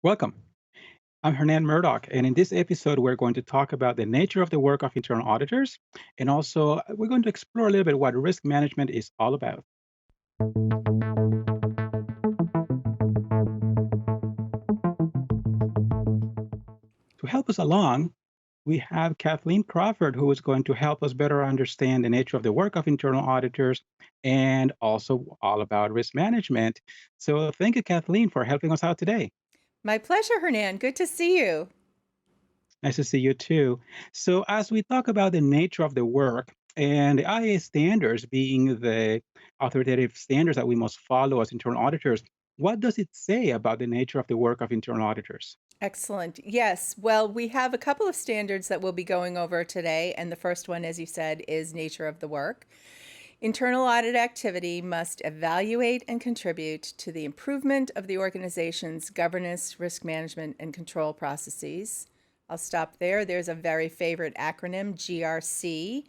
Welcome. I'm Hernan Murdoch, and in this episode, we're going to talk about the nature of the work of internal auditors, and also we're going to explore a little bit what risk management is all about. To help us along, we have Kathleen Crawford, who is going to help us better understand the nature of the work of internal auditors and also all about risk management. So, thank you, Kathleen, for helping us out today. My pleasure, Hernan. Good to see you. Nice to see you too. So, as we talk about the nature of the work and the IA standards being the authoritative standards that we must follow as internal auditors, what does it say about the nature of the work of internal auditors? Excellent. Yes. Well, we have a couple of standards that we'll be going over today. And the first one, as you said, is nature of the work. Internal audit activity must evaluate and contribute to the improvement of the organization's governance, risk management, and control processes. I'll stop there. There's a very favorite acronym, GRC,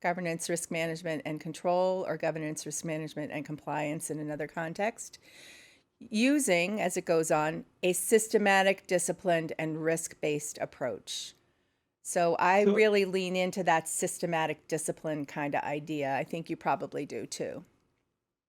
Governance, Risk Management, and Control, or Governance, Risk Management, and Compliance in another context. Using, as it goes on, a systematic, disciplined, and risk based approach. So I So, really lean into that systematic discipline kind of idea. I think you probably do too.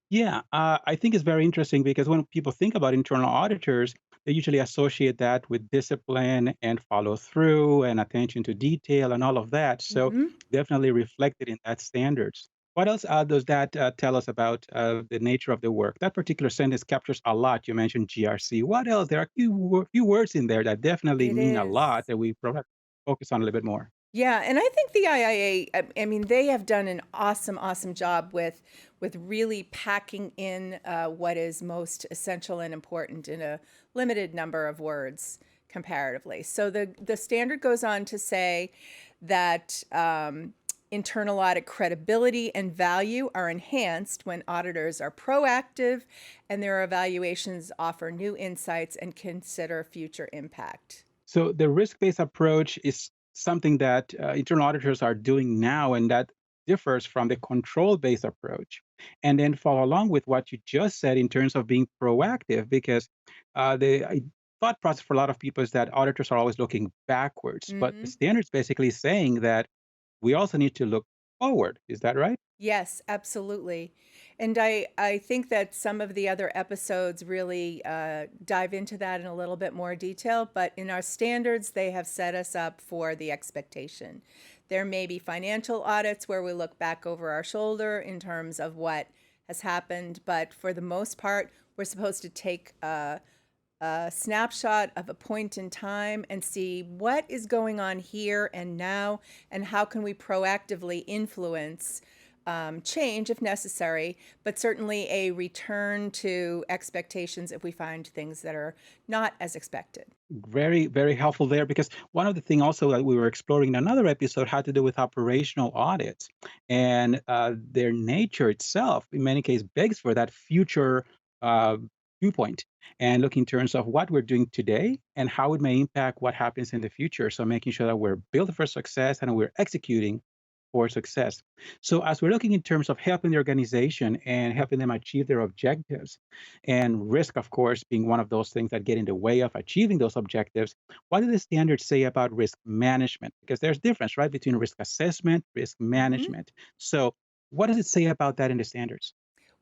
yeah, I think it's very interesting because when people think about internal auditors, they usually associate that with discipline and follow through and attention to detail and all of that. So, Hmm. definitely reflected in that standards. What else does that tell us about the nature of the work? That particular sentence captures a lot. You mentioned GRC. What else? There are few words in there that definitely It mean a is. lot that we probably focus on a little bit more. Yeah, and I think the IIA, I mean, they have done an awesome, awesome job with really packing in what is most essential and important in a limited number of words comparatively. So the standard goes on to say that internal audit credibility and value are enhanced when auditors are proactive and their evaluations offer new insights and consider future impact. So the risk-based approach is something that internal auditors are doing now, and that differs from the control-based approach. And then follow along with what you just said in terms of being proactive, because the thought process for a lot of people is that auditors are always looking backwards, but the Hmm. standards basically saying that we also need to look forward. Is that right? Yes, absolutely. And I think that some of the other episodes really dive into that in a little bit more detail. But in our standards, they have set us up for the expectation. There may be financial audits where we look back over our shoulder in terms of what has happened. But for the most part, we're supposed to take a snapshot of a point in time and see what is going on here and now, and how can we proactively influence change if necessary, but certainly a return to expectations if we find things that are not as expected. Very, very helpful there because one of the thing also that we were exploring in another episode had to do with operational audits and their nature itself, in many cases, begs for that future uh, viewpoint and look in terms of what we're doing today and how it may impact what happens in the future. So making sure that we're built for success and we're executing for success. So as we're looking in terms of helping the organization and helping them achieve their objectives, and risk, of course, being one of those things that get in the way of achieving those objectives. What do the standards say about risk management? Because there's difference, right, between risk assessment, risk Hmm. management. So, what does it say about that in the standards?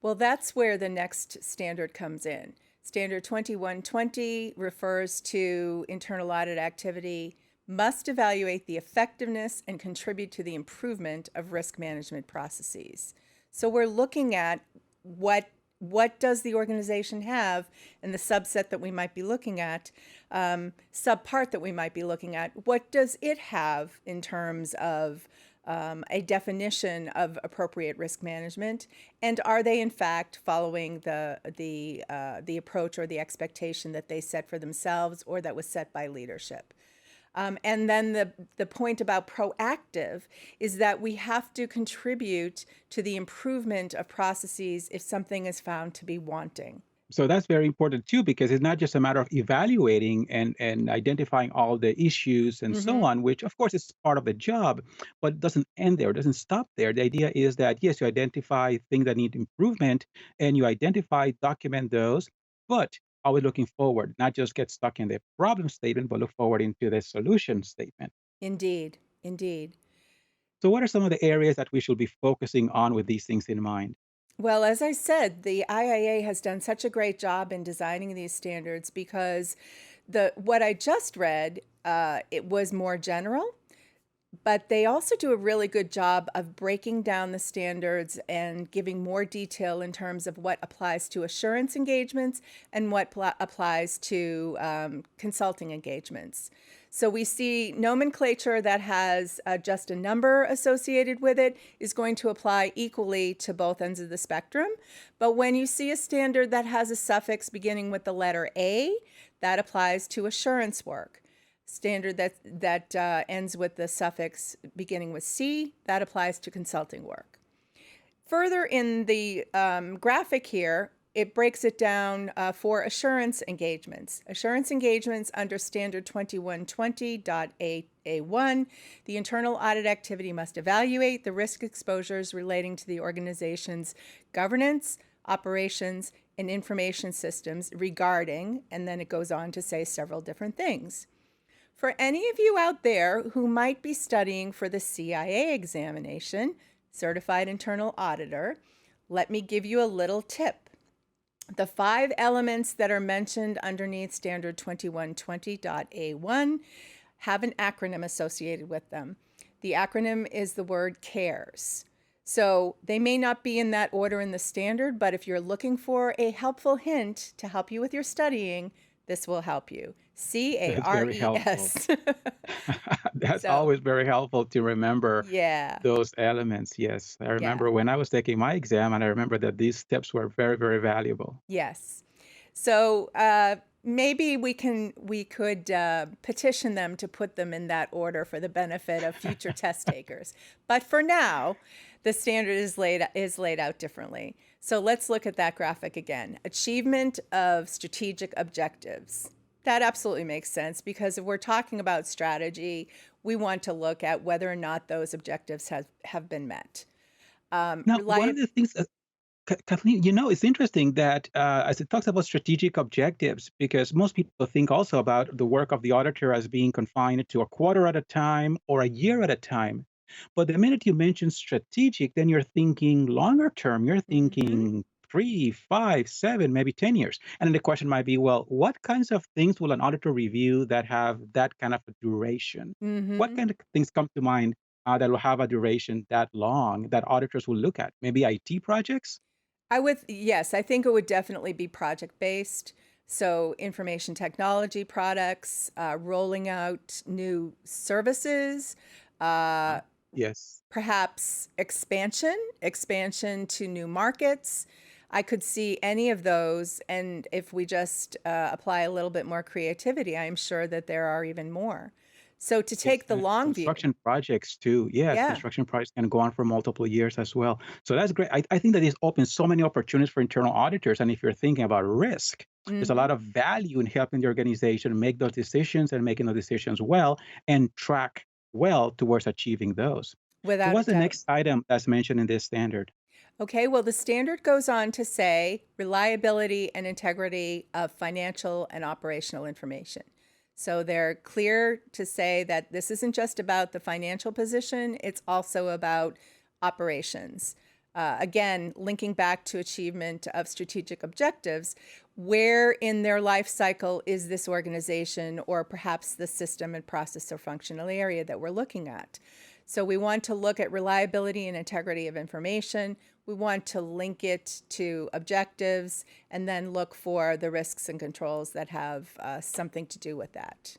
Well, that's where the next standard comes in. Standard 2120 refers to internal audit activity must evaluate the effectiveness and contribute to the improvement of risk management processes. So we're looking at what does the organization have, and the subset that we might be looking at, subpart that we might be looking at, what does it have in terms of a definition of appropriate risk management, and are they in fact following the approach or the expectation that they set for themselves or that was set by leadership? And then the point about proactive is that we have to contribute to the improvement of processes if something is found to be wanting. So that's very important too, because it's not just a matter of evaluating and identifying all the issues and so Hmm. on, which of course is part of the job, but it doesn't end there, it doesn't stop there. The idea is that yes, you identify things that need improvement and you identify, document those, but always looking forward, not just get stuck in the problem statement, but look forward into the solution statement. Indeed, indeed. So, what are some of the areas that we should be focusing on with these things in mind? Well, as I said, the IIA has done such a great job in designing these standards because the what I just read, it was more general, but they also do a really good job of breaking down the standards and giving more detail in terms of what applies to assurance engagements and what applies to consulting engagements. So we see nomenclature that has just a number associated with it is going to apply equally to both ends of the spectrum. But when you see a standard that has a suffix beginning with the letter A, that applies to assurance work. Standard that ends with the suffix beginning with C, that applies to consulting work. Further in the graphic here, it breaks it down for assurance engagements. Assurance engagements under Standard 2120.A1, the internal audit activity must evaluate the risk exposures relating to the organization's governance, operations, and information systems regarding, and then it goes on to say several different things. For any of you out there who might be studying for the CIA examination, Certified Internal Auditor, let me give you a little tip. The 5 elements that are mentioned underneath Standard 2120.A1 have an acronym associated with them. The acronym is the word CARES. So they may not be in that order in the standard, but if you're looking for a helpful hint to help you with your studying, this will help you. That's very helpful. CARES. That's So, always very helpful to remember yeah, those elements. Yes. I yeah, remember when I was taking my exam, and I remember that these tips were very, very valuable. yes. So maybe we could petition them to put them in that order for the benefit of future test takers. But for now, the standard is laid out differently. So let's look at that graphic again. Achievement of strategic objectives. That absolutely makes sense because if we're talking about strategy, we want to look at whether or not those objectives have been met. Now, one of Reliable. the things Kathleen, it's interesting that as it talks about strategic objectives, because most people think also about the work of the auditor as being confined to a quarter at a time or a year at a time. But the minute you mention strategic, then you're thinking longer term. You're Mhm. thinking 3, 5, 7, maybe 10 years. And then the question might be, well, what kinds of things will an auditor review that have that kind of a duration? What Mhm. kind of things come to mind that will have a duration that long that auditors will look at? Maybe IT projects? Yes, I think it would definitely be project based. So, information technology products, rolling out new services, uh, Yes. perhaps expansion to new markets. I could see any of those. And if we just apply a little bit more creativity, I'm sure that there are even more. So, to Yes, take the and long view, construction projects too. Yes, yeah. construction projects can go on for multiple years as well. So that's great. I think that this opens so many opportunities for internal auditors. And if you're thinking about risk, there's a Hmm. lot of value in helping the organization make those decisions and making those decisions well and track well towards achieving those. So Without a what's the doubt. next item that's mentioned in this standard? Okay, well, the standard goes on to say reliability and integrity of financial and operational information. So they're clear to say that this isn't just about the financial position, it's also about operations. Again, linking back to achievement of strategic objectives, where in their life cycle is this organization or perhaps the system and process or functional area that we're looking at? So we want to look at reliability and integrity of information. We want to link it to objectives and then look for the risks and controls that have something to do with that.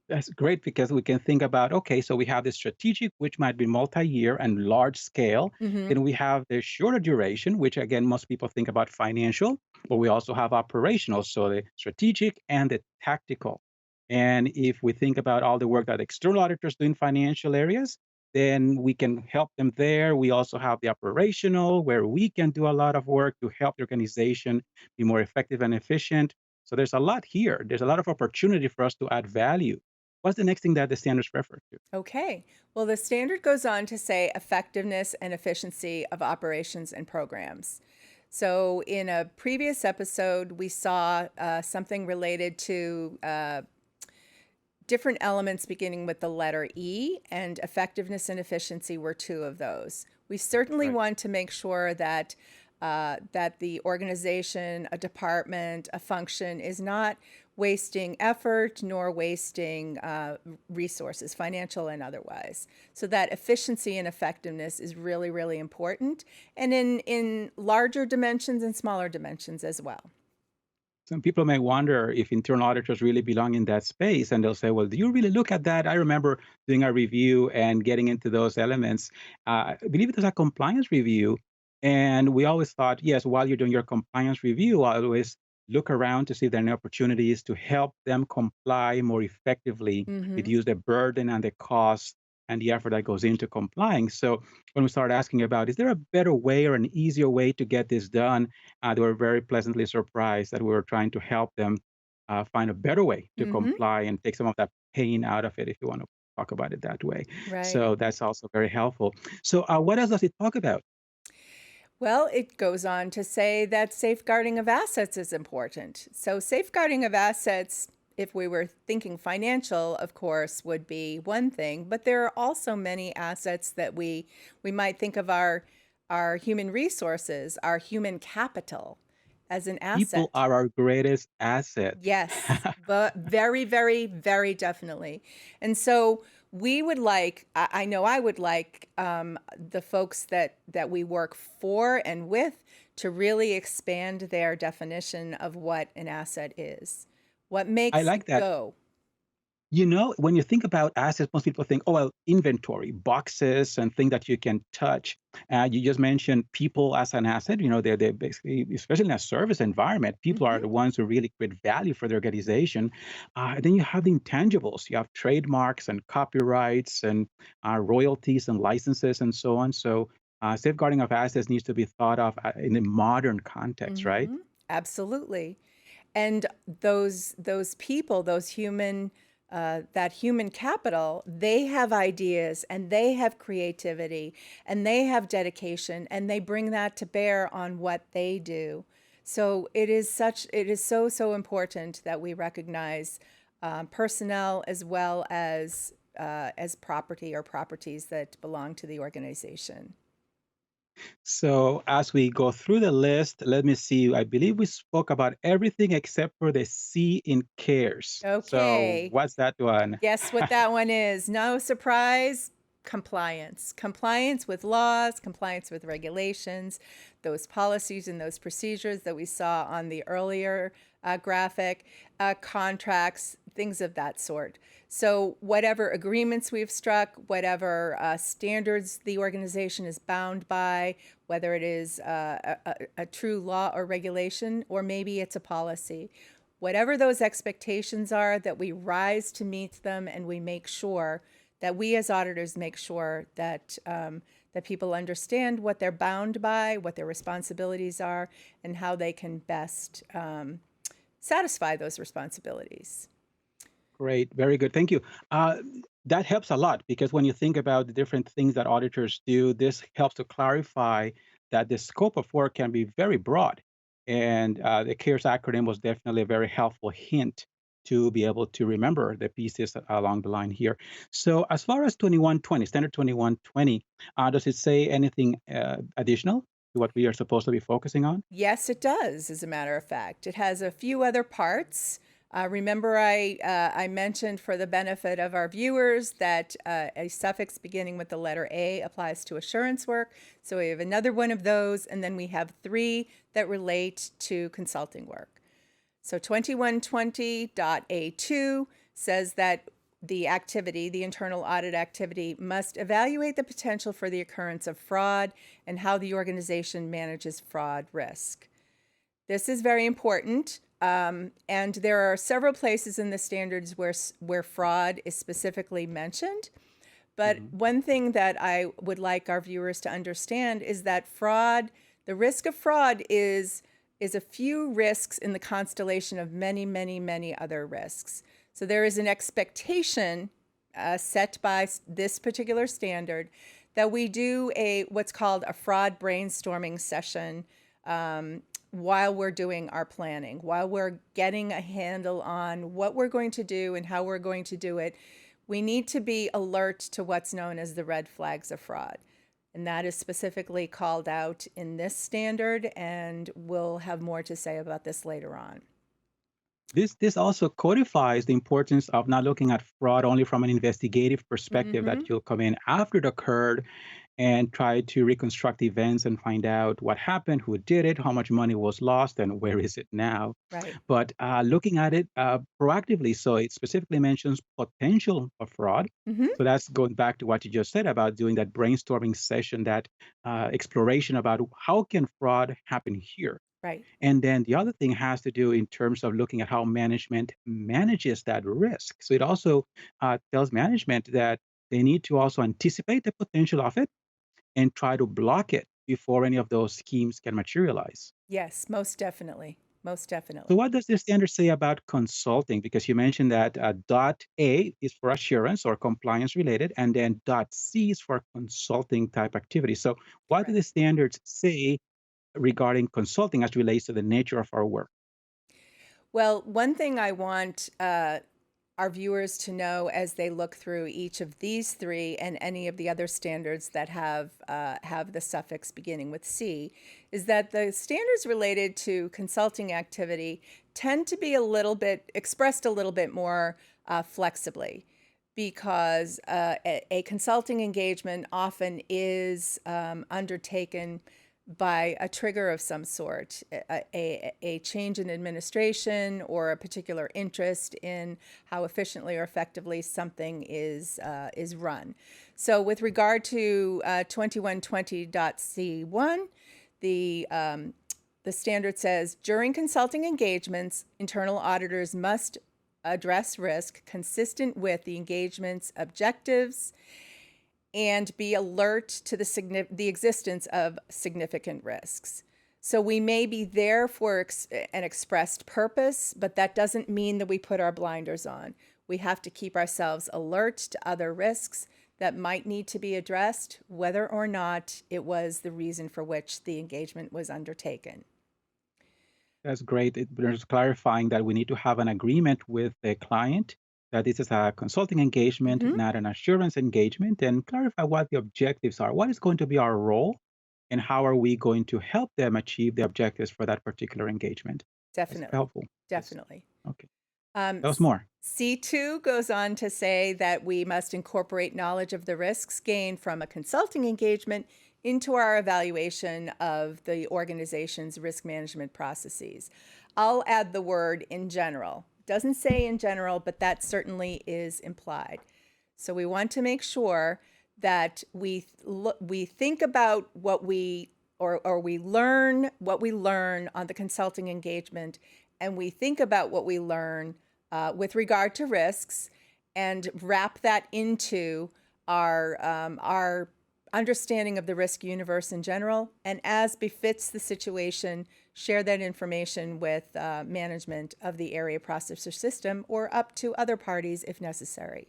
That's great because we can think about, okay, so we have the strategic, which might be multi-year and large scale. Hmm. Then we have the shorter duration, which again, most people think about financial, but we also have operational. So the strategic and the tactical. And if we think about all the work that external auditors do in financial areas, then we can help them there. We also have the operational, where we can do a lot of work to help the organization be more effective and efficient. So there's a lot here. There's a lot of opportunity for us to add value. What's the next thing that the standards refer to? Okay. Well, the standard goes on to say effectiveness and efficiency of operations and programs. So in a previous episode, we saw something related to different elements beginning with the letter E, and effectiveness and efficiency were two of those. We certainly Right. want to make sure that that the organization, a department, a function is not wasting effort nor wasting resources, financial and otherwise. So that efficiency and effectiveness is really, really important, and in larger dimensions and smaller dimensions as well. Some people may wonder if internal auditors really belong in that space, and they'll say, "Well, do you really look at that?" I remember doing a review and getting into those elements. I believe it was a compliance review, and we always thought, yes, while you're doing your compliance review, always look around to see if there are any opportunities to help them comply more effectively, Mm-hmm. reduce the burden and the cost and the effort that goes into complying. So when we started asking about, is there a better way or an easier way to get this done? They were very pleasantly surprised that we were trying to help them find a better way to Mm-hmm. comply and take some of that pain out of it, if you want to talk about it that way. Right. So that's also very helpful. So, what else does it talk about? Well, it goes on to say that safeguarding of assets is important. So, safeguarding of assets, if we were thinking financial, of course, would be one thing, but there are also many assets that we might think of our human resources, our human capital as an People asset. are our greatest asset. Yes, but very, very, very definitely. And so we would like, I know I would like the folks that we work for and with to really expand their definition of what an asset is. What I makes like that. go? When you think about assets, most people think, oh, well, inventory, boxes, and things that you can touch. You just mentioned people as an asset. They're basically, especially in a service environment, people are Hmm. the ones who really create value for the organization. Then you have the intangibles. You have trademarks and copyrights and royalties and licenses and so on. So safeguarding of assets needs to be thought of in a modern context, right? Hmm. Absolutely. And those people, those human that human capital, they have ideas and they have creativity and they have dedication and they bring that to bear on what they do. So it is so important that we recognize personnel as well as property or properties that belong to the organization. So as we go through the list, let me see. I believe we spoke about everything except for the C in cares. So Okay. what's that one? Guess what that one is? No surprise. Compliance. Compliance with laws, compliance with regulations, those policies and those procedures that we saw on the earlier graphic, contracts, things of that sort. So, whatever agreements we've struck, whatever standards the organization is bound by, whether it is a true law or regulation, or maybe it's a policy, whatever those expectations are, that we rise to meet them and we make sure that we as auditors make sure that people understand what they're bound by, what their responsibilities are, and how they can best satisfy those responsibilities. Great, very good. Thank you. That helps a lot because when you think about the different things that auditors do, this helps to clarify that the scope of work can be very broad. And the CARES acronym was definitely a very helpful hint to be able to remember the pieces along the line here. So, as far as 2120, Standard 2120, does it say anything additional to what we are supposed to be focusing on? Yes, it does, as a matter of fact. It has a few other parts. Remember, I mentioned for the benefit of our viewers that a suffix beginning with the letter A applies to assurance work. So we have another one of those, and then we have three that relate to consulting work. So 2120.A2 says that the internal audit activity, must evaluate the potential for the occurrence of fraud and how the organization manages fraud risk. This is very important. And there are several places in the standards where fraud is specifically mentioned. But Mhm. one thing that I would like our viewers to understand is that the risk of fraud is a few risks in the constellation of many, many, many other risks. So there is an expectation set by this particular standard that we do what's called a fraud brainstorming session while we're doing our planning, while we're getting a handle on what we're going to do and how we're going to do it. We need to be alert to what's known as the red flags of fraud. And that is specifically called out in this standard, and we'll have more to say about this later on. This also codifies the importance of not looking at fraud only from an investigative perspective, Mm-hmm. that you'll come in after it occurred and try to reconstruct events and find out what happened, who did it, how much money was lost, and where is it now. Right. But looking at it proactively, so it specifically mentions potential of fraud. Mm-hmm. So that's going back to what you just said about doing that brainstorming session, that exploration about how can fraud happen here. Right. And then the other thing has to do in terms of looking at how management manages that risk. So it also tells management that they need to also anticipate the potential of it and try to block it before any of those schemes can materialize. Yes, most definitely. Most So, definitely. what does the standard say about consulting? Because you mentioned that dot A is for assurance or compliance related, and then dot C is for consulting type activity. So, what do Correct. the standards say regarding consulting as relates to the nature of our work? Well, one thing I want our viewers to know as they look through each of these three and any of the other standards that have the suffix beginning with C is that the standards related to consulting activity tend to be a little bit expressed a little bit more flexibly, because a consulting engagement often is undertaken by a trigger of some sort, a change in administration or a particular interest in how efficiently or effectively something is run. So, with regard to 2120.C1, the standard says during consulting engagements, internal auditors must address risk consistent with the engagement's objectives and be alert to the existence of significant risks. So we may be there for an expressed purpose, but that doesn't mean that we put our blinders on. We have to keep ourselves alert to other risks that might need to be addressed, whether or not it was the reason for which the engagement was undertaken. That's great. There's clarifying that we need to have an agreement with the client that this is a consulting engagement, Mm-hmm. not an assurance engagement, and clarify what the objectives are. What is going to be our role, and how are we going to help them achieve the objectives for that particular engagement? That's Definitely. helpful. Yes. Definitely. Okay. Um, Tell us more. C2 goes on to say that we must incorporate knowledge of the risks gained from a consulting engagement into our evaluation of the organization's risk management processes. I'll add the word in general. Doesn't say in general, but that certainly is implied. So we want to make sure that we think about what we or we learn what we learn on the consulting engagement, and we think about what we learn with regard to risks, and wrap that into our understanding of the risk universe in general, and as befits the situation, share that information with management of the area processor system or up to other parties if necessary.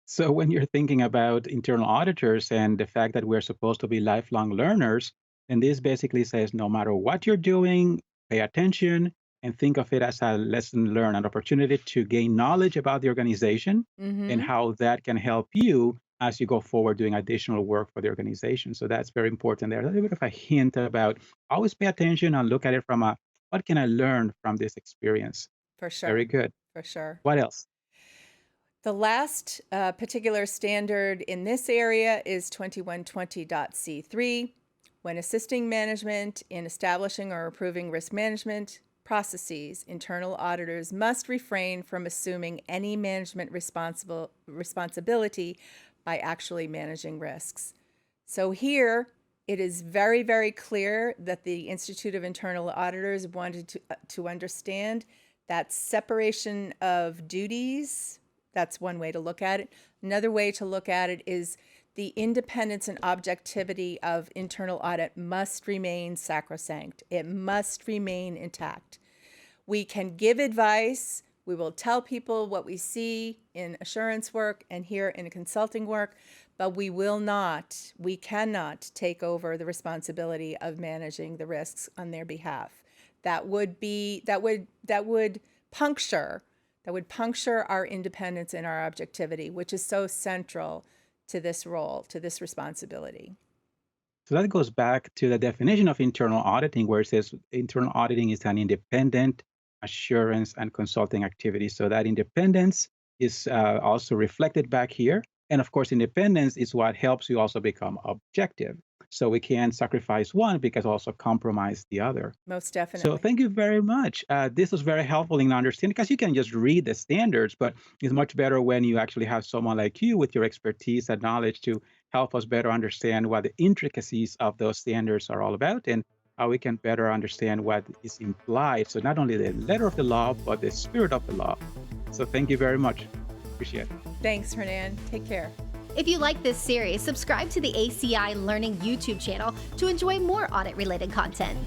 So, when you're thinking about internal auditors and the fact that we're supposed to be lifelong learners, then this basically says no matter what you're doing, pay attention and think of it as a lesson learned, an opportunity to gain knowledge about the organization and Mm-hmm. how that can help you as you go forward doing additional work for the organization. So, that's very important there. A little bit of a hint about always pay attention and look at it from a what can I learn from this experience? For Very sure. good. For sure. What else? The last particular standard in this area is 2120.C3. When assisting management in establishing or approving risk management processes, internal auditors must refrain from assuming any management responsibility by actually managing risks. So here, it is very, very clear that the Institute of Internal Auditors wanted to understand that separation of duties. That's one way to look at it. Another way to look at it is the independence and objectivity of internal audit must remain sacrosanct. It must remain intact. We can give advice, We will tell people what we see in assurance work and here in consulting work, but we cannot take over the responsibility of managing the risks on their behalf. That would puncture our independence and our objectivity, which is so central to this role, to this responsibility. So that goes back to the definition of internal auditing, where it says internal auditing is an independent assurance and consulting activity. So that independence is also reflected back here. And of course, independence is what helps you also become objective. So we can't sacrifice one because also compromise the other. Most So definitely. thank you very much. This was very helpful in understanding because you can just read the standards, but it's much better when you actually have someone like you with your expertise and knowledge to help us better understand what the intricacies of those standards are all about and how we can better understand what is implied. So not only the letter of the law, but the spirit of the law. So thank you very much. Appreciate it. Thanks, Hernan. Take care. If you like this series, subscribe to the ACI Learning YouTube channel to enjoy more audit-related content.